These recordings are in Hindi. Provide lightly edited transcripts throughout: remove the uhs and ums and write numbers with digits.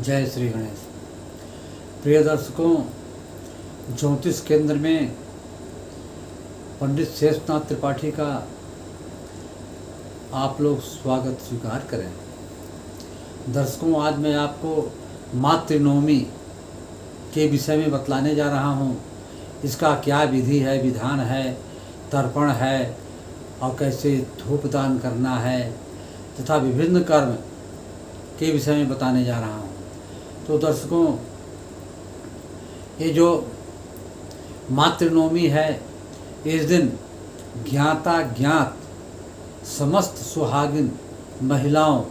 जय श्री गणेश। प्रिय दर्शकों, ज्योतिष केंद्र में पंडित शेषनाथ त्रिपाठी का आप लोग स्वागत स्वीकार करें। दर्शकों, आज मैं आपको मातृनवमी के विषय में बतलाने जा रहा हूँ। इसका क्या विधि है, विधान है, तर्पण है और कैसे धूप दान करना है तथा विभिन्न कर्म के विषय में बताने जा रहा हूँ। तो दर्शकों, ये जो मातृनवमी है, इस दिन ज्ञाता ज्ञात समस्त सुहागिन महिलाओं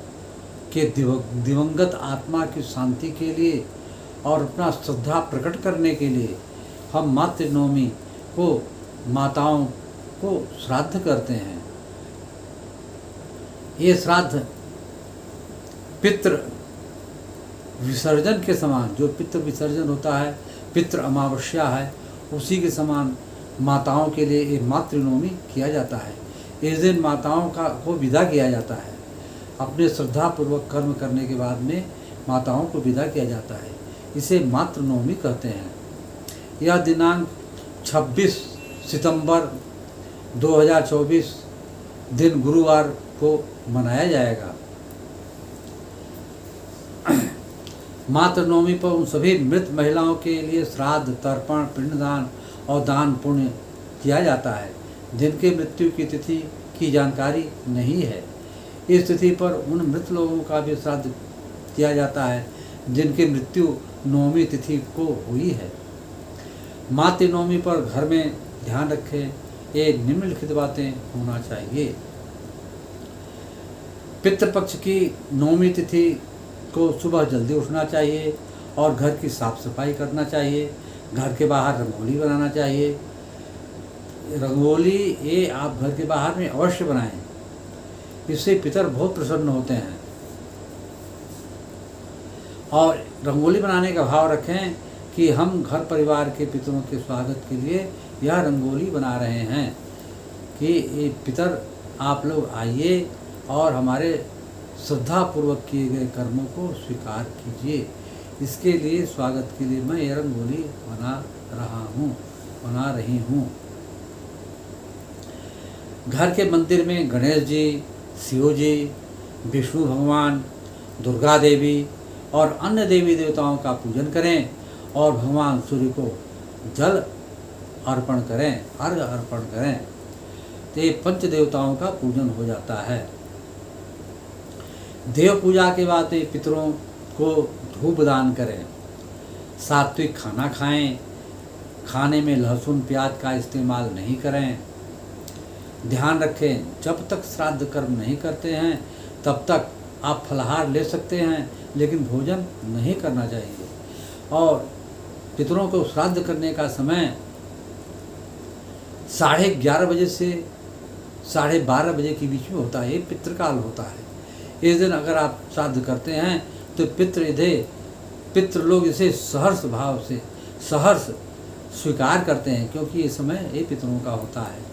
के दिवंगत आत्मा की शांति के लिए और अपना श्रद्धा प्रकट करने के लिए हम मातृनवमी को माताओं को श्राद्ध करते हैं। ये श्राद्ध पितृ विसर्जन के समान, जो पितृ विसर्जन होता है, पितृ अमावस्या है, उसी के समान माताओं के लिए ये मातृनवमी किया जाता है। इस दिन माताओं को विदा किया जाता है। अपने श्रद्धापूर्वक कर्म करने के बाद में माताओं को विदा किया जाता है। इसे मातृनवमी कहते हैं। यह दिनांक 26 सितंबर 2024 दिन गुरुवार को मनाया जाएगा। मातृनवमी पर उन सभी मृत महिलाओं के लिए श्राद्ध, तर्पण, पिंडदान और दान पुण्य किया जाता है जिनके मृत्यु की तिथि की जानकारी नहीं है। इस तिथि पर उन मृत लोगों का भी श्राद्ध किया जाता है जिनकी मृत्यु नवमी तिथि को हुई है। मातृनवमी पर घर में ध्यान रखें, ये निम्नलिखित बातें होना चाहिए। पितृपक्ष की नवमी तिथि को सुबह जल्दी उठना चाहिए और घर की साफ सफाई करना चाहिए। घर के बाहर रंगोली बनाना चाहिए। रंगोली ये आप घर के बाहर में अवश्य बनाएं, इससे पितर बहुत प्रसन्न होते हैं। और रंगोली बनाने का भाव रखें कि हम घर परिवार के पितरों के स्वागत के लिए यह रंगोली बना रहे हैं कि ये पितर आप लोग आइए और हमारे श्रद्धापूर्वक किए गए कर्मों को स्वीकार कीजिए। इसके लिए स्वागत के लिए मैं ये रंगोली बना रही हूँ। घर के मंदिर में गणेश जी, शिव जी, विष्णु भगवान, दुर्गा देवी और अन्य देवी देवताओं का पूजन करें और भगवान सूर्य को जल अर्पण करें, अर्घ्य अर्पण करें। तो ये पंच देवताओं का पूजन हो जाता है। देव पूजा के बाद पितरों को धूप दान करें। सात्विक खाना खाएं। खाने में लहसुन प्याज का इस्तेमाल नहीं करें। ध्यान रखें, जब तक श्राद्ध कर्म नहीं करते हैं तब तक आप फलाहार ले सकते हैं, लेकिन भोजन नहीं करना चाहिए। और पितरों को श्राद्ध करने का समय 11:30 बजे से 12:30 बजे के बीच में होता है। ये पितृकाल होता है। इस दिन अगर आप श्राद्ध करते हैं तो पितृ लोग इसे सहर्ष भाव से सहर्ष स्वीकार करते हैं, क्योंकि ये समय ये पितरों का होता है।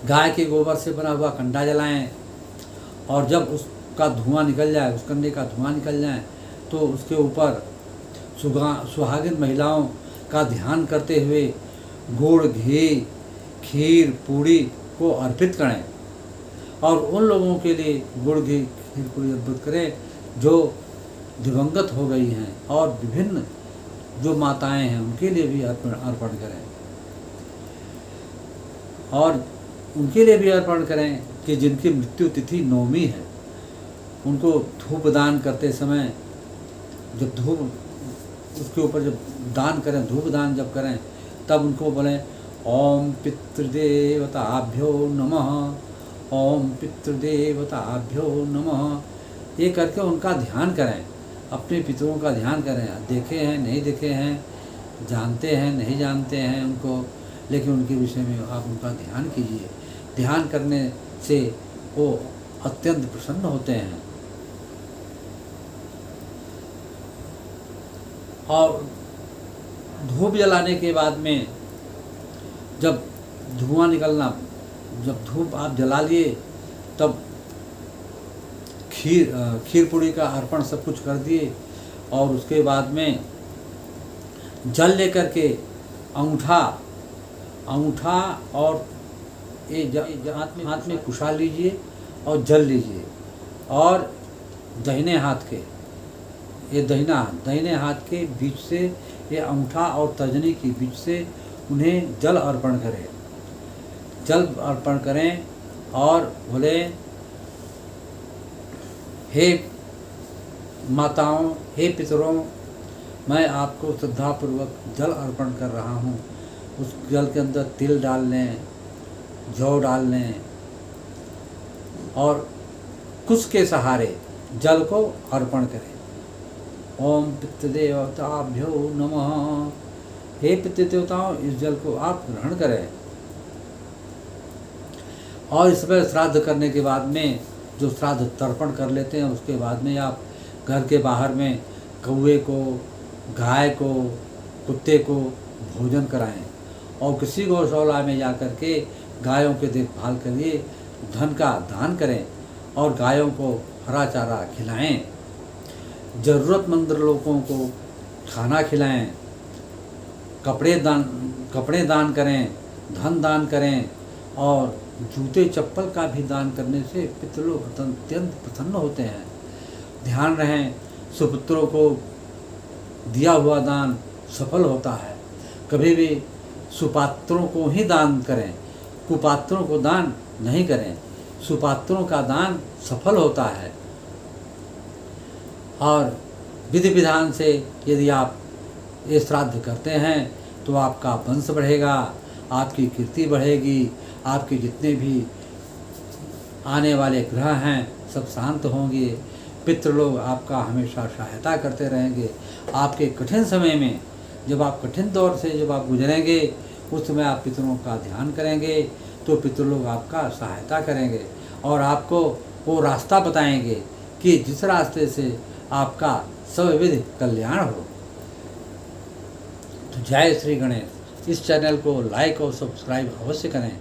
गाय के गोबर से बना हुआ कंडा जलाएं और जब उसका धुआं निकल जाए, उस कंडे का धुआं निकल जाए, तो उसके ऊपर सुहागिन महिलाओं का ध्यान करते हुए गुड़, घी, खीर, पूड़ी को अर्पित करें। और उन लोगों के लिए गुड़, घी, खीर, पूड़ी अर्पित करें जो दिवंगत हो गई हैं, और विभिन्न जो माताएं हैं उनके लिए भी अर्पण करें। और उनके लिए भी अर्पण करें कि जिनकी मृत्यु तिथि नवमी है। उनको धूप दान करते समय जब धूप उसके ऊपर जब दान करें, धूप दान जब करें, तब उनको बोलें ओम पितृदेवताभ्यो नमः, ओम पितृदेवताभ्यो नमः। ये करके उनका ध्यान करें, अपने पितरों का ध्यान करें। देखे हैं, नहीं देखे हैं, जानते हैं, नहीं जानते हैं उनको, लेकिन उनके विषय में आप उनका ध्यान कीजिए। ध्यान करने से वो अत्यंत प्रसन्न होते हैं। और धूप जलाने के बाद में जब धुआं निकलना, जब धूप आप जला लिए, तब खीर पूड़ी का अर्पण सब कुछ कर दिए। और उसके बाद में जल लेकर के अंगूठा और हाथ में कुशा लीजिए और जल लीजिए, और दाहिने हाथ के बीच से ये अंगूठा और तर्जनी के बीच से उन्हें जल अर्पण करें और बोले, हे माताओं, हे पितरों, मैं आपको श्रद्धापूर्वक जल अर्पण कर रहा हूँ। उस जल के अंदर तिल डाल लें, जौ डाल लें और कुश के सहारे जल को अर्पण करें। ओम पितृदेवताभ्यो नमः। हे पितृदेवताओं, इस जल को आप ग्रहण करें। और इस पर श्राद्ध करने के बाद में जो श्राद्ध तर्पण कर लेते हैं, उसके बाद में आप घर के बाहर में कौवे को, गाय को, कुत्ते को भोजन कराएं और किसी गौशाला में जा कर के गायों के देखभाल के लिए धन का दान करें और गायों को हरा चारा खिलाएं। ज़रूरतमंद लोगों को खाना खिलाएं, कपड़े दान करें, धन दान करें और जूते चप्पल का भी दान करने से पितृलोक अत्यंत प्रसन्न होते हैं। ध्यान रहें, सुपुत्रों को दिया हुआ दान सफल होता है। कभी भी सुपात्रों को ही दान करें, कुपात्रों को दान नहीं करें। सुपात्रों का दान सफल होता है। और विधि विधान से यदि आप ये श्राद्ध करते हैं तो आपका वंश बढ़ेगा, आपकी कीर्ति बढ़ेगी, आपके जितने भी आने वाले ग्रह हैं सब शांत होंगे, पितृलोग आपका हमेशा सहायता करते रहेंगे। आपके कठिन समय में, जब आप कठिन दौर से जब आप गुजरेंगे, उस समय आप पितरों का ध्यान करेंगे तो पितृलोग आपका सहायता करेंगे और आपको वो रास्ता बताएंगे कि जिस रास्ते से आपका सर्वविध कल्याण हो। तो जय श्री गणेश। इस चैनल को लाइक और सब्सक्राइब अवश्य करें।